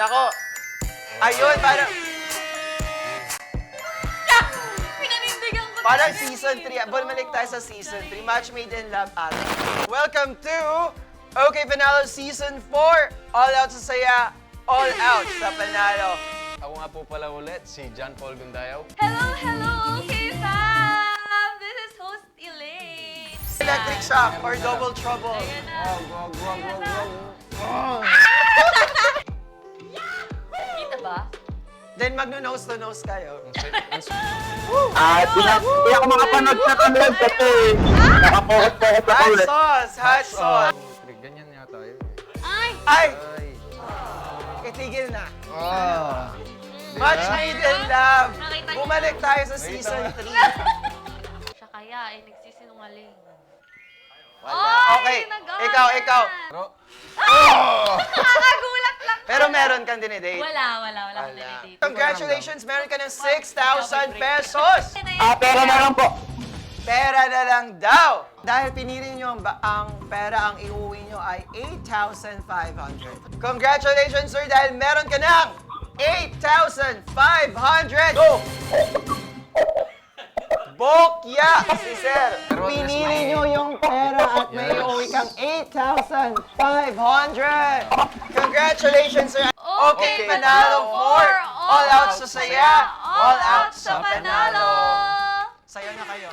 Nako. Ayun, parang... Pinanindigan ko. Parang season 3. Bumalik tayo sa season 3. Match Made in Love ata. Welcome to OK Panalo Season 4. All out sa saya, all out sa panalo. Ako nga po pala ulit, si John Paul Gundayaw. Hello, K-Fam! This is host Elaine. Electric shock or double trouble. Ayan na. Kita ba? Then magno-nose to nose kayo. Di ako makapanood sa kanila kasi nakapokus-pokus ako Hot ulit. sauce! Hot sauce! Ganyan yata yun. Ay! Ay! Ay. Itigil na. Ah. Match Made in Love. Nakita niyo. Bumalik tayo sa season 3. Siya kaya ay nagsisinungaling. Okay, ikaw. Pero, Nakakagulat lang. Pero meron kang dinidate. Wala akong dinidate. Congratulations! Meron ka ng 6,000 pesos! Pera na lang po. Pera na lang daw! Dahil pinili nyo ang pera, ang iuwi nyo ay 8,500. Congratulations, sir! Dahil meron ka ng 8,500! Go! Bokya! Si sir! Pinili nyo yung pera at may iuwi kang 8,500! Congratulations, sir! Okay, panalo 4! All out sa saya, all out sa panalo! Sayo na kayo.